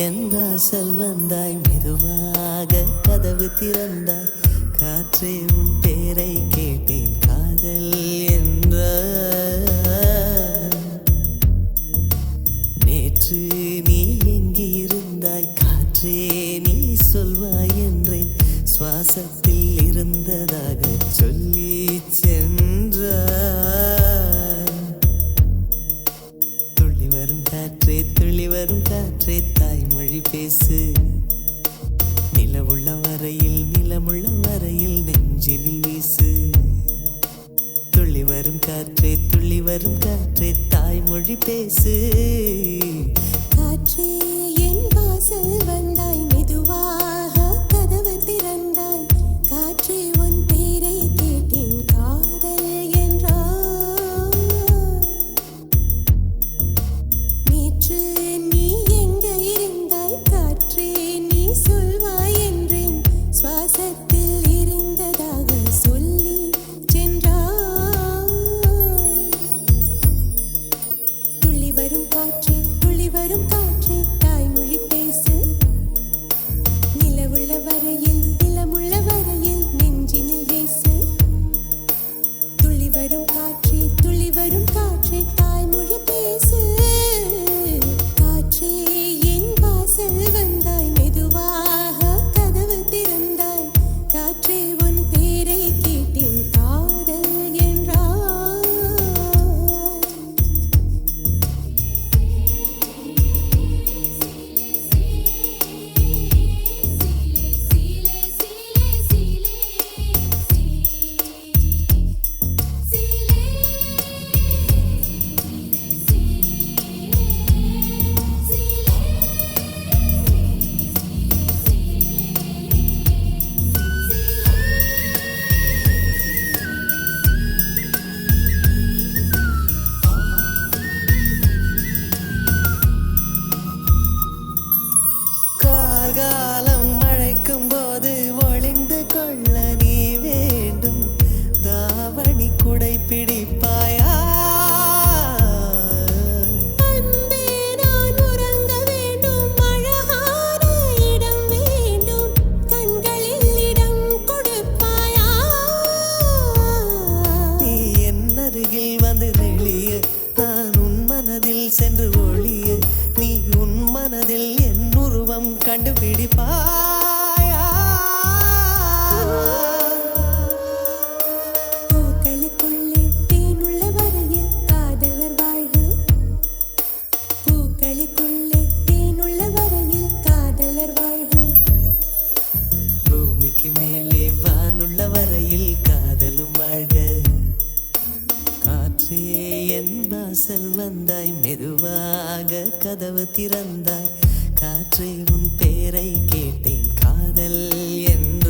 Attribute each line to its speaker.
Speaker 1: என் வாசல் வந்தாய் மெதுவாக கதவு திறந்தாய் காற்றே உன் பேரை கேட்டேன் காதல் என்ற நேற்று நீ எங்கிருந்தாய் காற்றே நீ சொல்வாய் என்றேன் சுவாசத்தில் இருந்ததாக சொல்லி சென்றாய் துள்ளி வரும் காற்றே தாய்மொழி பேசு நிலமுள்ள வரையில் நெஞ்சினில் வீசு துள்ளி வரும் காற்றே தாய்மொழி பேசு
Speaker 2: காற்றே என் வாசல் வந்தாய் மெதுவாக கதவு திறந்தாய் காற்றே உன் பேரை கேட்டேன் காதல் என்றாய் நேற்று நீ எங்க இருந்தாய் காற்றே நீ சொல்வாய் என்றேன் சுவாசத்தில் இருந்ததாக சொல்லி சென்றாய் துள்ளி வரும் காற்றே தாய்மொழி பேசு நிலமுள்ள வரையில் நெஞ்சினில் வீசு துள்ளி வரும் காற்றே தாய்மொழி பேசு காற்றே என் வாசல் வந்தாய் மெதுவாக கதவு திறந்தாய் காற்றே உன் பேரை கேட்டேன் காதல் என்றாய்
Speaker 1: கார்காலம் மழைக்கும் போது ஒளிந்து கொள்ள நீ வேண்டும் தாவணி குடை பிடிப்பாயா
Speaker 2: அன்பே நான் உறங்க வேண்டும் அழகான இடம் வேண்டும் கண்களில் இடம் கொடுப்பாயா
Speaker 1: நீ என் அருகில் வந்து நெளிய நான் உன் மனதில் சென்று ஒளிய நீ உன் மனதில் என் உருவம் கண்டுபிடிப்பாயா
Speaker 2: பூக்களுக்குள்ளே தேனுள்ள வரையில் காதலர் வாழ்க பூக்களுக்குள்ளே தேனுள்ள வரையில் காதலர் வாழ்க
Speaker 1: பூமிக்கு மேலே வானுள்ள வரையில் காதலும் வாழ்க காற்றே என் வாசல் வந்தாய் மெதுவாக கதவு திறந்தாய் காற்றே உன் பேரை கேட்டேன் காதல் என்ற